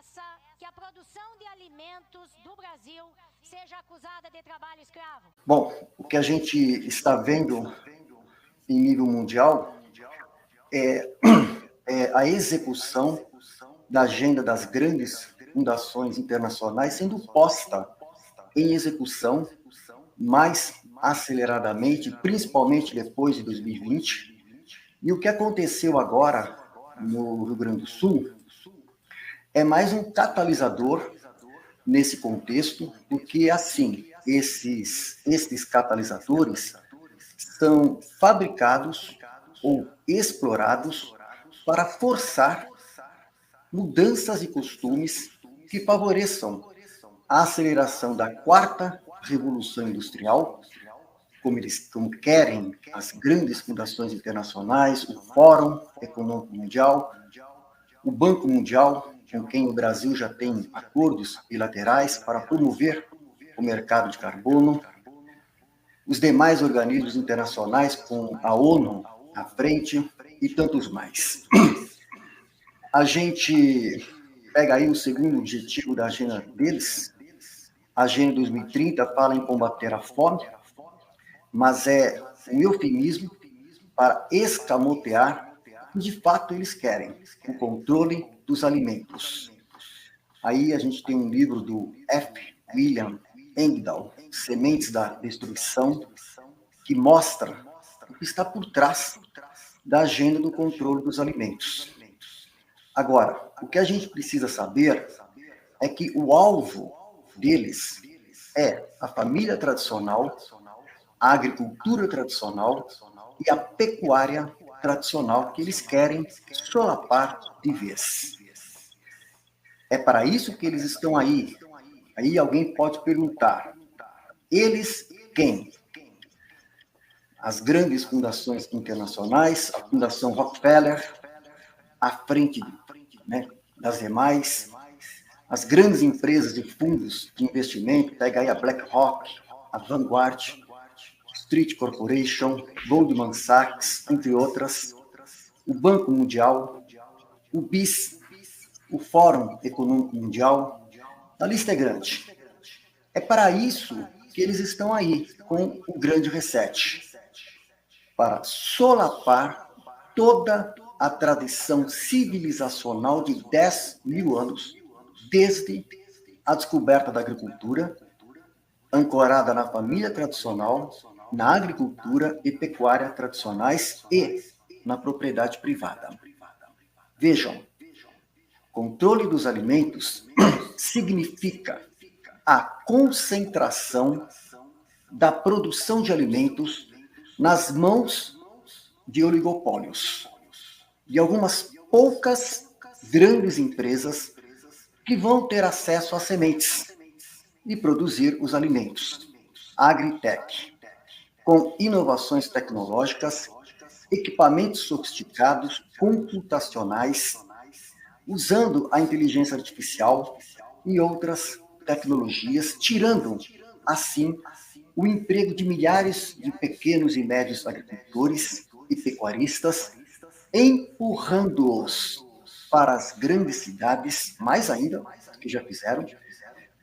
essa que a produção de alimentos do Brasil seja acusada de trabalho escravo? Bom, o que a gente está vendo em nível mundial é a execução da agenda das grandes fundações internacionais sendo posta em execução mais aceleradamente, principalmente depois de 2020. E o que aconteceu agora no Rio Grande do Sul é mais um catalisador nesse contexto, porque, assim, esses catalisadores são fabricados ou explorados para forçar mudanças de costumes que favoreçam a aceleração da quarta revolução industrial, como querem as grandes fundações internacionais, o Fórum Econômico Mundial, o Banco Mundial, com quem o Brasil já tem acordos bilaterais para promover o mercado de carbono, os demais organismos internacionais, com a ONU à frente e tantos mais. A gente pega aí o segundo objetivo da agenda deles. A Agenda 2030 fala em combater a fome, mas é um eufemismo para escamotear o que de fato eles querem, o controle dos alimentos. Aí a gente tem um livro do F. William Engdahl, Sementes da Destruição, que mostra o que está por trás da agenda do controle dos alimentos. Agora, o que a gente precisa saber é que o alvo deles é a família tradicional, a agricultura tradicional e a pecuária tradicional, que eles querem solapar de vez. É para isso que eles estão aí. Aí alguém pode perguntar, eles quem? As grandes fundações internacionais, a Fundação Rockefeller, à frente das demais, as grandes empresas de fundos de investimento, pega aí a BlackRock, a Vanguard, Street Corporation, Goldman Sachs, entre outras, o Banco Mundial, o BIS, o Fórum Econômico Mundial, a lista é grande. É para isso que eles estão aí, com o grande reset, para solapar toda a tradição civilizacional de 10 mil anos, desde a descoberta da agricultura, ancorada na família tradicional, na agricultura e pecuária tradicionais e na propriedade privada. Vejam, controle dos alimentos significa a concentração da produção de alimentos nas mãos de oligopólios, de algumas poucas grandes empresas que vão ter acesso às sementes e produzir os alimentos. Agritech, com inovações tecnológicas, equipamentos sofisticados, computacionais, usando a inteligência artificial e outras tecnologias, tirando, assim, o emprego de milhares de pequenos e médios agricultores e pecuaristas, empurrando-os para as grandes cidades, mais ainda, que já fizeram,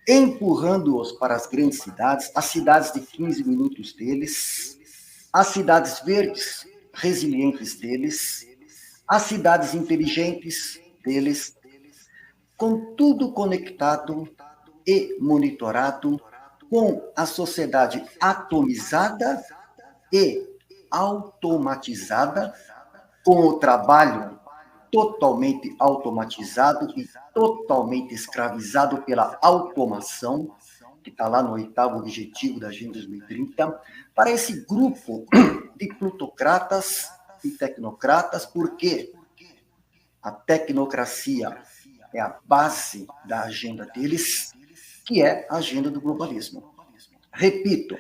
empurrando-os para as grandes cidades, as cidades de 15 minutos deles, as cidades verdes, resilientes deles, as cidades inteligentes deles, com tudo conectado e monitorado, com a sociedade atomizada e automatizada, com o trabalho totalmente automatizado e totalmente escravizado pela automação, que está lá no 8º objetivo da Agenda 2030, para esse grupo de plutocratas e tecnocratas, porque a tecnocracia é a base da agenda deles, que é a agenda do globalismo. Repito,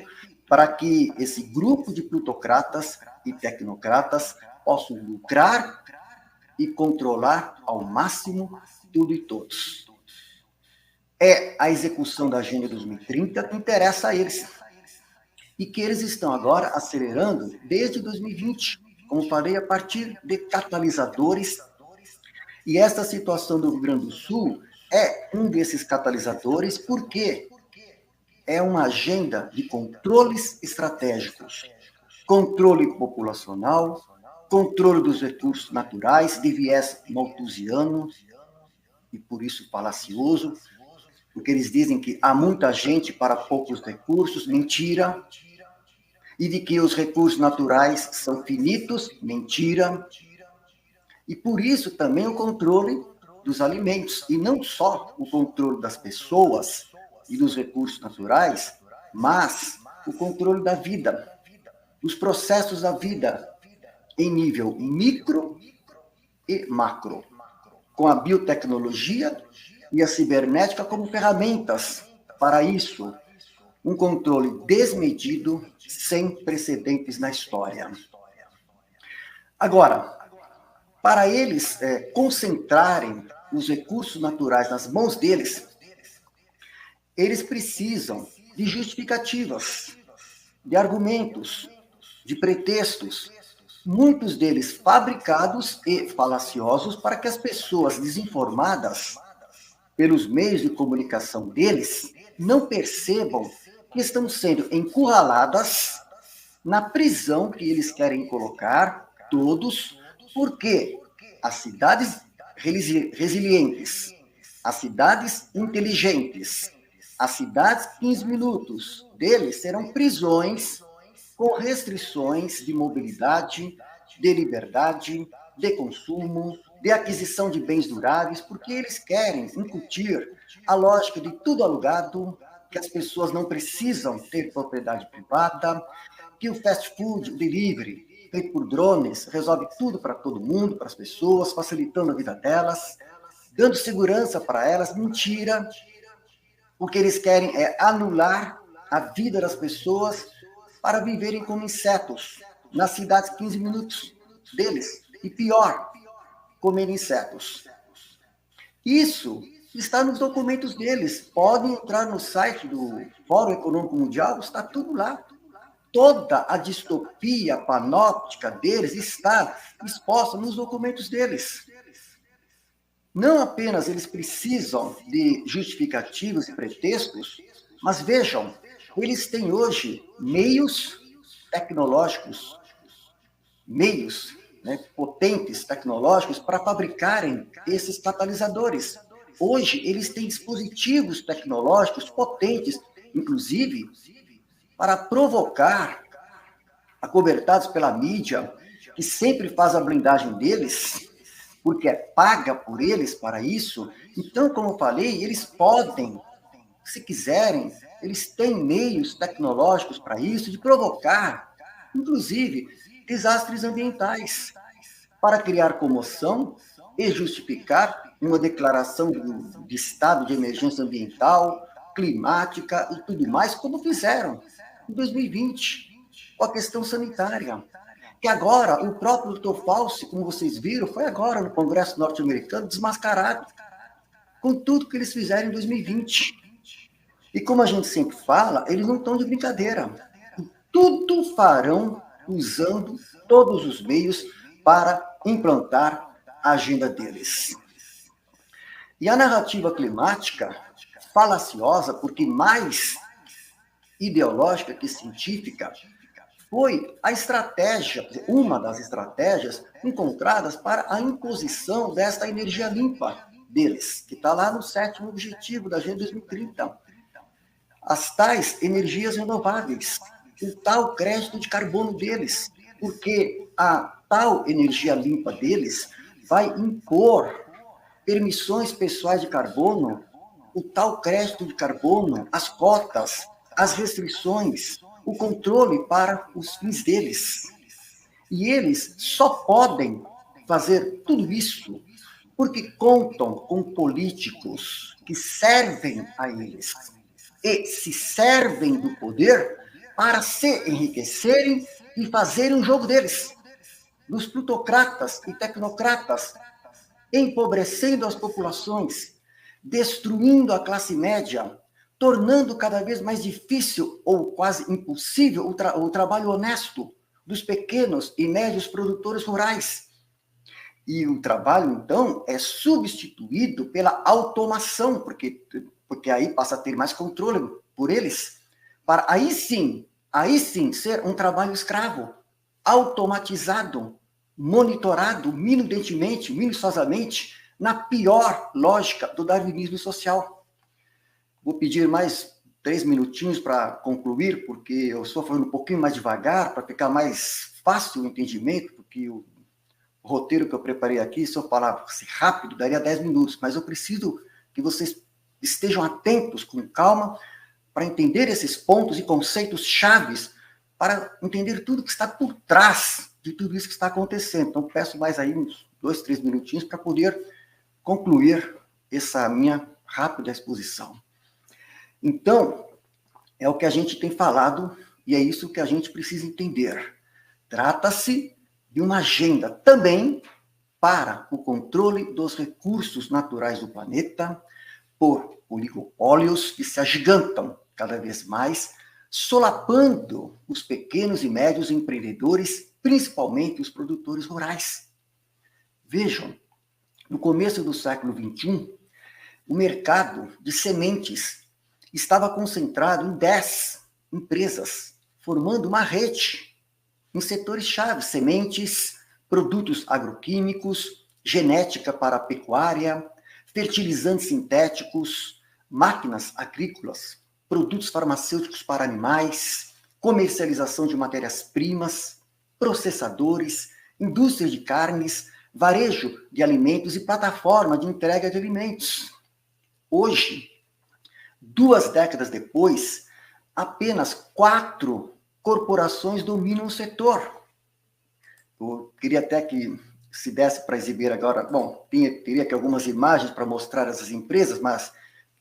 para que esse grupo de plutocratas e tecnocratas possam lucrar e controlar ao máximo tudo e todos. É a execução da Agenda 2030 que interessa a eles. E que eles estão agora acelerando desde 2020, como falei, a partir de catalisadores. E esta situação do Rio Grande do Sul é um desses catalisadores, porque é uma agenda de controles estratégicos, controle populacional, controle dos recursos naturais, de viés malthusiano, e por isso falacioso, porque eles dizem que há muita gente para poucos recursos, mentira, e de que os recursos naturais são finitos, mentira, e por isso também o controle dos alimentos, e não só o controle das pessoas e dos recursos naturais, mas o controle da vida, dos processos da vida, em nível micro e macro, com a biotecnologia e a cibernética como ferramentas para isso, um controle desmedido, sem precedentes na história. Agora, para eles concentrarem os recursos naturais nas mãos deles, eles precisam de justificativas, de argumentos, de pretextos, muitos deles fabricados e falaciosos para que as pessoas desinformadas pelos meios de comunicação deles não percebam que estão sendo encurraladas na prisão que eles querem colocar todos, porque as cidades resilientes, as cidades inteligentes, as cidades 15 minutos deles serão prisões com restrições de mobilidade, de liberdade, de consumo, de aquisição de bens duráveis, porque eles querem incutir a lógica de tudo alugado, que as pessoas não precisam ter propriedade privada, que o fast food, o delivery, feito por drones, resolve tudo para todo mundo, para as pessoas, facilitando a vida delas, dando segurança para elas. Mentira. O que eles querem é anular a vida das pessoas para viverem como insetos, nas cidades 15 minutos deles. E pior, comer insetos. Isso está nos documentos deles. Podem entrar no site do Fórum Econômico Mundial, está tudo lá. Toda a distopia panóptica deles está exposta nos documentos deles. Não apenas eles precisam de justificativos e pretextos, mas vejam, eles têm hoje meios tecnológicos, potentes tecnológicos para fabricarem esses catalisadores. Hoje, eles têm dispositivos tecnológicos potentes, inclusive, para provocar, acobertados pela mídia, que sempre faz a blindagem deles, porque é paga por eles para isso. Então, como eu falei, eles podem, se quiserem, eles têm meios tecnológicos para isso, de provocar, inclusive, desastres ambientais, para criar comoção e justificar uma declaração de estado de emergência ambiental, climática e tudo mais, como fizeram em 2020, com a questão sanitária. Que agora, o próprio Dr. Fauci, como vocês viram, foi agora no Congresso norte-americano, desmascarado, com tudo que eles fizeram em 2020. E como a gente sempre fala, eles não estão de brincadeira. Tudo farão usando todos os meios para implantar a agenda deles. E a narrativa climática, falaciosa, porque mais ideológica que científica, foi a estratégia, uma das estratégias encontradas para a imposição desta energia limpa deles, que está lá no 7º objetivo da Agenda 2030. As tais energias renováveis, o tal crédito de carbono deles, porque a tal energia limpa deles vai impor permissões pessoais de carbono, o tal crédito de carbono, as cotas, as restrições, o controle para os fins deles. E eles só podem fazer tudo isso porque contam com políticos que servem a eles e se servem do poder para se enriquecerem e fazerem um jogo deles, dos plutocratas e tecnocratas, empobrecendo as populações, destruindo a classe média, tornando cada vez mais difícil ou quase impossível o trabalho honesto dos pequenos e médios produtores rurais. E o trabalho, então, é substituído pela automação, porque aí passa a ter mais controle por eles, para aí sim ser um trabalho escravo, automatizado, monitorado minuciosamente, na pior lógica do darwinismo social. Vou pedir mais 3 minutinhos para concluir, porque eu estou falando um pouquinho mais devagar, para ficar mais fácil o entendimento, porque o roteiro que eu preparei aqui, se eu falasse rápido, daria 10 minutos, mas eu preciso que vocês estejam atentos, com calma, para entender esses pontos e conceitos chaves, para entender tudo que está por trás de tudo isso que está acontecendo. Então, peço mais aí uns 2, 3 minutinhos para poder concluir essa minha rápida exposição. Então, é o que a gente tem falado e é isso que a gente precisa entender. Trata-se de uma agenda também para o controle dos recursos naturais do planeta por oligopólios que se agigantam cada vez mais, solapando os pequenos e médios empreendedores, principalmente os produtores rurais. Vejam, no começo do século XXI, o mercado de sementes estava concentrado em 10 empresas, formando uma rede em setores-chave: sementes, produtos agroquímicos, genética para a pecuária, fertilizantes sintéticos, máquinas agrícolas, produtos farmacêuticos para animais, comercialização de matérias-primas, processadores, indústria de carnes, varejo de alimentos e plataforma de entrega de alimentos. Hoje, 2 décadas depois, apenas 4 corporações dominam o setor. Eu queria até que se desse para exibir agora, bom, teria aqui algumas imagens para mostrar essas empresas, mas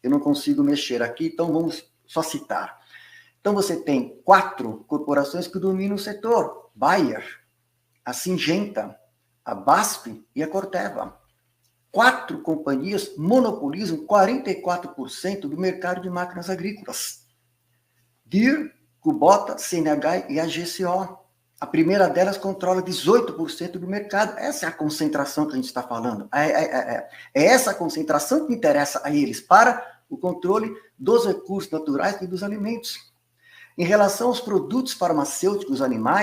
eu não consigo mexer aqui, então vamos só citar. Então você tem 4 corporações que dominam o setor: Bayer, a Syngenta, a BASF e a Corteva. 4 companhias monopolizam 44% do mercado de máquinas agrícolas. Deere, Kubota, CNH e a GCO. A primeira delas controla 18% do mercado. Essa é a concentração que a gente está falando. É essa concentração que interessa a eles para o controle dos recursos naturais e dos alimentos. Em relação aos produtos farmacêuticos animais,